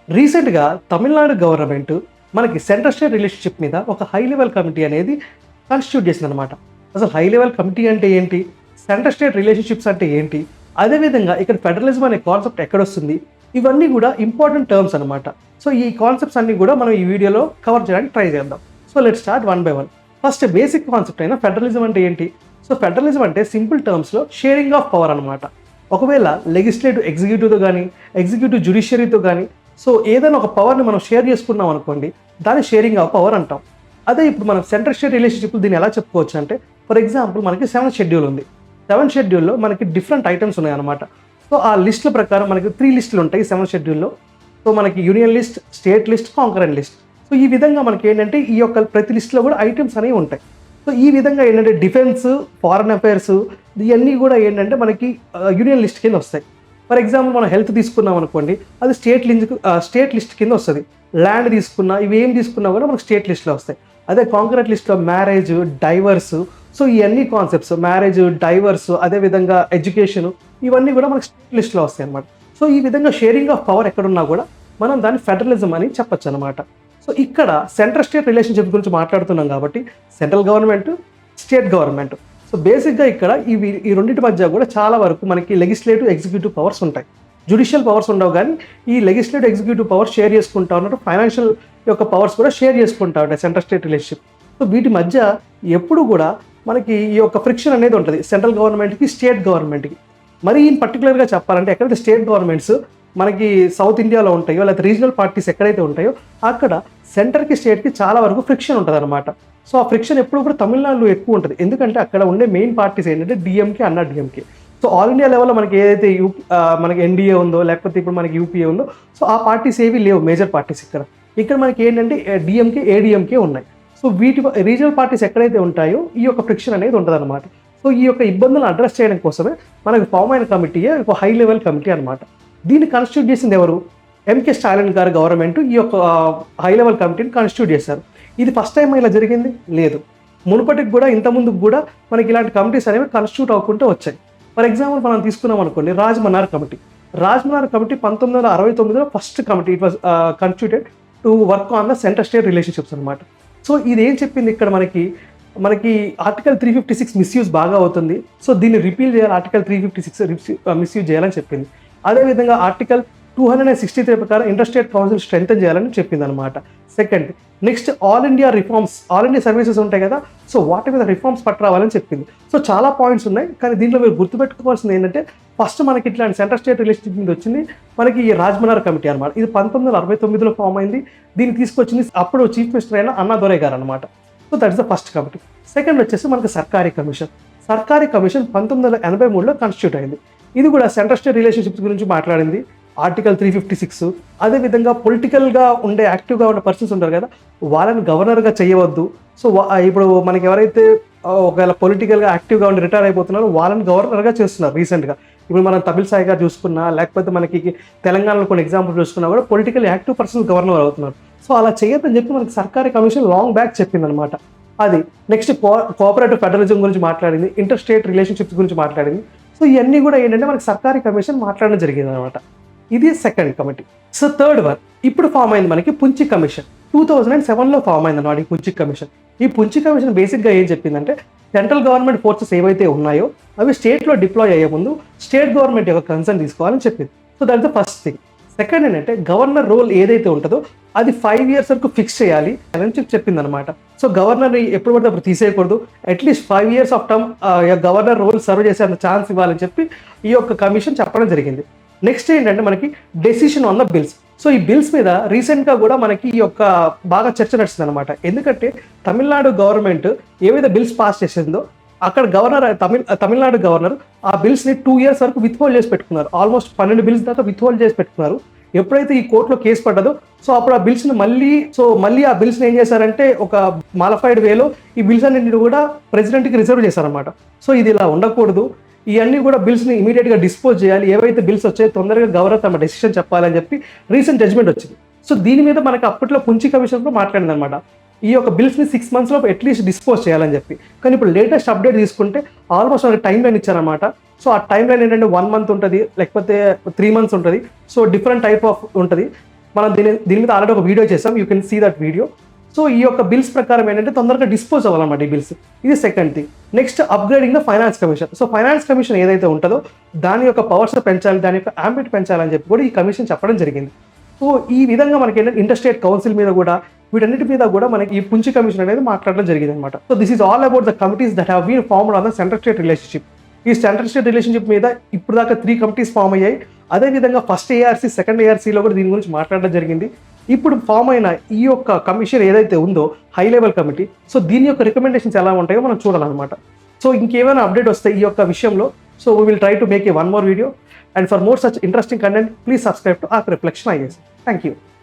రీసెంట్‌గా తమిళనాడు గవర్నమెంట్ మనకి central state relationship మీద ఒక హై లెవెల్ కమిటీ అనేది కాన్స్టిట్యూట్ చేసిందనమాట. అసలు హై లెవెల్ కమిటీ అంటే ఏంటి? సెంట్రల్ స్టేట్ రిలేషన్‌షిప్స్ అంటే ఏంటి? అదేవిధంగా ఇక్కడ ఫెడరలిజం అనే కాన్సెప్ట్ ఎక్కడొస్తుంది? ఇవన్నీ గూడా ఇంపార్టెంట్ టర్మ్స్ అనమాట. సో, ఈ కాన్సెప్ట్స్ అన్నీ గూడా మనం ఈ వీడియోలో కవర్ చేయడానికి ట్రై చేద్దాం. So, let's start one by one. First basic concept అయిన ఫెడరలిజం అంటే ఏంటి? సో, ఫెడరలిజం అంటే సింపుల్ టర్మ్స్‌లో షేరింగ్ ఆఫ్ పవర్ అనమాట. ఒకవేళ లెజిస్లేటివ్ ఎగ్జిక్యూటివ్‌తో గాని, ఎగ్జిక్యూటివ్ జ్యుడిషియరీతో గాని ఏదైనా ఒక పవర్‌ని మనం షేర్ చేసుకున్నాం అనుకోండి, దాన్ని షేరింగ్ ఆఫ్ పవర్ అంటాం. అదే ఇప్పుడు మనం సెంట్రల్ స్టేట్ రిలేషన్‌షిప్‌లో దీన్ని ఎలా చెప్పుకోవచ్చు అంటే, ఫర్ ఎగ్జాంపుల్ మనకి 7th షెడ్యూల్ ఉంది. 7th షెడ్యూల్‌లో మనకి డిఫరెంట్ ఐటెమ్స్ ఉన్నాయన్నమాట. సో, ఆ లిస్ట్‌ల ప్రకారం మనకి 3 లిస్టులు ఉంటాయి 7th షెడ్యూల్‌లో. సో, మనకి union list, state list, concurrent list. So, ఈ విధంగా మనకేంటంటే ఈ యొక్క ప్రతి లిస్ట్‌లో కూడా ఐటెమ్స్ అనేవి ఉంటాయి. సో, ఈ విధంగా ఏంటంటే డిఫెన్స్, ఫారెన్ అఫైర్స్ ఇయన్నీ కూడా ఏంటంటే మనకి యూనియన్ లిస్ట్ కింద వస్తాయి. ఫర్ ఎగ్జాంపుల్ మనం హెల్త్ తీసుకున్నాం అనుకోండి, అది స్టేట్ లిస్ట్ కింద వస్తది. ల్యాండ్ తీసుకున్నా, ఇవి ఏం తీసుకున్నా కూడా మనకు స్టేట్ లిస్ట్‌లో వస్తాయి. అదే కాంకరెంట్ లిస్ట్‌లో మ్యారేజ్, డైవర్స్, సో ఇయన్నీ కాన్సెప్ట్స్ మ్యారేజ్, డైవర్స్, అదేవిధంగా ఎడ్యుకేషన్ ఇవన్నీ కూడా మనకు స్టేట్ లిస్ట్‌లో వస్తాయన్నమాట. సో, ఈ విధంగా షేరింగ్ ఆఫ్ పవర్ ఎక్కడున్నా కూడా మనం దాన్ని ఫెడరలిజం అని చెప్పొచ్చనమాట. సో, ఇక్కడ సెంట్రల్ స్టేట్ రిలేషన్‌షిప్ గురించి మాట్లాడుతున్నాం కాబట్టి central government, state government. So, బేసిక్‌గా ఇక్కడ ఈ రెండిటి మధ్య కూడా చాలా వరకు మనకి లెజిస్లేటివ్, ఎగ్జిక్యూటివ్ పవర్స్ ఉంటాయి. జ్యుడిషియల్ పవర్స్ ఉండవు గానీ, ఈ లెజిస్లేటివ్, ఎగ్జిక్యూటివ్ పవర్స్ షేర్ చేసుకుంటా ఉన్నారు. ఫైనాన్షియల్ యొక్క పవర్స్ కూడా షేర్ చేసుకుంటా ఉంటాయి సెంట్రల్ స్టేట్ రిలేషన్‌షిప్. సో, వీటి మధ్య ఎప్పుడు కూడా మనకి ఈ యొక్క ఫ్రిక్షన్ అనేది ఉంటది. సెంట్రల్ గవర్నమెంట్‌కి, స్టేట్ గవర్నమెంట్‌కి. మరి ఇన్ పర్టిక్యులర్‌గా చెప్పాలంటే ఎక్కడైతే స్టేట్ గవర్నమెంట్స్ మనకి సౌత్ ఇండియాలో ఉంటాయో, లేకపోతే రీజనల్ పార్టీస్ ఎక్కడైతే ఉంటాయో, అక్కడ సెంటర్‌కి, స్టేట్‌కి చాలా వరకు ఫ్రిక్షన్ ఉంటదనమాట. సో, ఆ ఫ్రిక్షన్ ఎప్పుడు కూడా తమిళనాడులో ఎక్కువ ఉంటది. ఎందుకంటే అక్కడ ఉండే మెయిన్ పార్టీస్ ఏంటంటే డీఎంకే, అన్నా డీఎంకే. సో, ఆల్ ఇండియా లెవెల్‌లో మనకి ఏదైతే మనకి ఎన్డీఏ ఉందో, లేకపోతే ఇప్పుడు మనకి యూపీఏ ఉందో, సో, ఆ పార్టీస్ ఏవి లేవు మేజర్ పార్టీస్ ఇక్కడ. ఇక్కడ మనకి ఏంటంటే డీఎంకే, ఏడీఎంకే ఉన్నాయి. సో, వీటి రీజనల్ పార్టీస్ ఎక్కడైతే ఉంటాయో ఈ యొక్క ఫ్రిక్షన్ అనేది ఉంటదనమాట. సో, ఈ యొక్క ఇబ్బందులను అడ్రెస్ చేయడం కోసమే మనకు ఫార్మ్ అయిన కమిటీయే ఒక హై లెవెల్ కమిటీ అనమాట. దీన్ని కాన్స్టిట్యూట్ చేసింది ఎవరు? ఎంకే స్టాలిన్ గారి గవర్నమెంట్ ఈ యొక్క హై లెవెల్ కమిటీని కాన్స్టిట్యూట్ చేశారు. ఇది ఫస్ట్ టైం ఇలా జరిగింది? లేదు. మునుపటికి కూడా ఇంతకుముందుకు కూడా మనకి ఇలాంటి కమిటీస్ అనేవి కాన్స్టిట్యూట్ అవ్వుకుంటూ వచ్చాయి. ఫర్ ఎగ్జాంపుల్ మనం తీసుకున్నాం అనుకోండి, రాజ్-మన్నార్ కమిటీ. రాజ్-మన్నార్ కమిటీ 1969లో first committee it was constituted to work on the central state relationships అనమాట. సో, ఇదేం చెప్పింది ఇక్కడ మనకి ఆర్టికల్ 356 మిస్‌యూజ్ బాగా అవుతుంది. సో, దీన్ని రిపీల్ చేయాలి, ఆర్టికల్ 356 మిస్‌యూజ్ చేయాలని చెప్పింది. అదేవిధంగా ఆర్టికల్ 263 ప్రకారం ఇంటర్ స్టేట్ కౌన్సిల్ స్ట్రెంథెన్ చేయాలని చెప్పిందనమాట. Second, next all India reforms, all India services ఉంటాయి కదా, సో వాటి మీద రిఫార్మ్స్ పట్టురావాలని చెప్పింది. సో, చాలా పాయింట్స్ ఉన్నాయి. కానీ దీంట్లో మీరు గుర్తుపెట్టుకోవాల్సింది ఏంటంటే, ఫస్ట్ మనకి ఇట్లాంటి సెంట్రల్ స్టేట్ రిలేషన్‌షిప్ మీద వచ్చింది మనకి ఈ రాజ్-మన్నార్ కమిటీ అనమాట. ఇది 1969లో ఫామ్ అయింది. దీన్ని తీసుకొచ్చింది అప్పుడు చీఫ్ మినిస్టర్ అయిన అన్నాదొరై గారు అనమాట. So, that is the first committee. Second వచ్చేసి మనకి సర్కారీ కమిషన్. సర్కారీ కమిషన్ 1983లో కాన్స్టిట్యూట్ అయింది. ఇది కూడా సెంట్రల్ స్టేట్ రిలేషన్‌షిప్స్ గురించి మాట్లాడింది. ఆర్టికల్ 356. అదేవిధంగా పొలిటికల్‌గా ఉండే యాక్టివ్‌గా ఉన్న పర్సన్స్ ఉంటారు కదా, వాళ్ళని గవర్నర్‌గా చేయవద్దు. సో, ఇప్పుడు మనకి ఎవరైతే ఒకవేళ పొలిటికల్‌గా యాక్టివ్‌గా ఉండి రిటైర్ అయిపోతున్నారో వాళ్ళని గవర్నర్‌గా చేస్తున్నారు రీసెంట్‌గా. ఇప్పుడు మనం తమిళిసై గారు చూసుకున్నా, లేకపోతే మనకి తెలంగాణలో కొన్ని ఎగ్జాంపుల్ చూసుకున్నా కూడా పొలిటికల్ యాక్టివ్ పర్సన్స్ గవర్నర్ అవుతున్నారు. సో, అలా చేయొద్దని చెప్పి మనకి సర్కారీ కమిషన్ లాంగ్ బ్యాక్ చెప్పిందనమాట. అది. నెక్స్ట్ కోఆపరేటివ్ ఫెడరలిజం గురించి మాట్లాడింది. ఇంటర్ స్టేట్ రిలేషన్‌షిప్స్ గురించి మాట్లాడింది. సో, ఇయన్నీ కూడా ఏంటంటే మనకి సర్కారీ కమిషన్ మాట్లాడడం జరిగిందనమాట. ఇది second committee. So, third one ఇప్పుడు ఫామ్ అయింది మనకి పుంచి కమిషన్. 2007లో ఫామ్ అయిందన్నమాట ఈ పుంచి కమిషన్. ఈ పుంచి కమిషన్ బేసిక్‌గా ఏం చెప్పిందంటే, సెంట్రల్ గవర్నమెంట్ ఫోర్సెస్ ఏవైతే ఉన్నాయో అవి స్టేట్‌లో డిప్లాయ్ అయ్యే ముందు స్టేట్ గవర్నమెంట్ యొక్క కన్సర్న్ తీసుకోవాలని చెప్పింది. So, that is the first thing. Second ఏంటంటే, గవర్నర్ రోల్ ఏదైతే ఉంటుందో అది 5 ఇయర్స్ వరకు ఫిక్స్ చేయాలి అని చెప్పిందనమాట. సో, గవర్నర్‌ని ఎప్పుడు పడితే అప్పుడు తీసేయకూడదు. At least 5 years of term governor role serve చేసే అంత ఛాన్స్ ఇవ్వాలని చెప్పి ఈ యొక్క కమిషన్ చెప్పడం జరిగింది. నెక్స్ట్ ఏంటంటే మనకి decision on the bills. So, ఈ బిల్స్ మీద రీసెంట్‌గా కూడా మనకి ఈ యొక్క బాగా చర్చ నడుస్తుందనమాట. ఎందుకంటే తమిళనాడు గవర్నమెంట్ ఏవైతే బిల్స్ పాస్ చేసిందో అక్కడ గవర్నర్ తమిళనాడు గవర్నర్ ఆ బిల్స్‌ని 2 ఇయర్స్ వరకు విత్‌హోల్డ్ చేసి పెట్టుకున్నారు. ఆల్మోస్ట్ 12 బిల్స్ దాకా విత్‌హోల్డ్ చేసి పెట్టుకున్నారు. ఎప్పుడైతే ఈ కోర్టులో కేసు పడ్డదో, సో అప్పుడు ఆ బిల్స్‌ని మళ్ళీ ఆ బిల్స్‌ని ఏం చేశారంటే ఒక మాలిఫైడ్ వేలో ఈ బిల్స్ అన్నింటిని కూడా ప్రెసిడెంట్‌కి రిజర్వ్ చేశారనమాట. సో, ఇది ఇలా ఉండకూడదు. ఇవన్నీ కూడా బిల్స్‌ని ఇమీడియట్‌గా డిస్పోజ్ చేయాలి. ఏవైతే బిల్స్ వచ్చాయో తొందరగా గవర్నర్ తమ డెసిషన్ చెప్పాలని చెప్పి రీసెంట్ జడ్జ్‌మెంట్ వచ్చింది. సో, దీని మీద మనకి అప్పట్లో పుంచి కమిషన్ కూడా మాట్లాడిందనమాట. ఈ యొక్క బిల్స్‌ని 6 మంత్స్ లోపు అట్లీస్ట్ డిస్పోజ్ చేయాలని చెప్పి. కానీ ఇప్పుడు లేటెస్ట్ అప్డేట్ తీసుకుంటే ఆల్మోస్ట్ మనకి టైమ్ లైన్ ఇచ్చారనమాట. సో, ఆ టైమ్ లైన్ ఏంటంటే 1 మంత్ ఉంటది, లేకపోతే 3 మంత్స్ ఉంటది. సో, డిఫరెంట్ టైప్ ఆఫ్ ఉంటది. మనం దీని మీద ఆల్రెడీ ఒక వీడియో చేసాం, you can see that video. So ఈ యొక్క బిల్స్ ప్రకారం ఏంటంటే తొందరగా డిస్పోజ్ అవ్వాలన్నమాట ఈ బిల్స్. ఇది second thing. Next upgrading the finance commission. So finance commission ఏదైతే ఉంటుందో దాని యొక్క పవర్స్ పెంచాలి, దాని యొక్క ఆంబిట్ పెంచాలని చెప్పి కూడా ఈ కమిషన్ చెప్పడం జరిగింది. సో ఈ విధంగా మనకి ఏంటంటే ఇంటర్స్టేట్ కౌన్సిల్ మీద కూడా వీటన్నిటి మీద కూడా మనకి ఈ పుంచి కమిషన్ అనేది మాట్లాడడం జరిగింది అనమాట. So this is all about the committees that have been formed on the central state relationship. ఈ సెంట్రల్ స్టేట్ రిలేషన్షిప్ మీద ఇప్పుడు దాకా 3 కమిటీస్ ఫామ్ అయ్యాయి. అదేవిధంగా ఫస్ట్ ఏఆర్సీ, సెకండ్ ఏఆర్సీలో కూడా దీని గురించి మాట్లాడడం జరిగింది. ఇప్పుడు ఫామ్ అయిన ఈ యొక్క కమిషన్ ఏదైతే ఉందో హై లెవెల్ కమిటీ, సో దీని యొక్క రికమెండేషన్స్ ఎలా ఉంటాయో మనం చూడాలన్నమాట. సో ఇంకేమైనా అప్డేట్ వస్తే ఈ యొక్క విషయంలో, so we will try to make a one more video. And for more such interesting content please subscribe to arc reflection IAS. Thank you.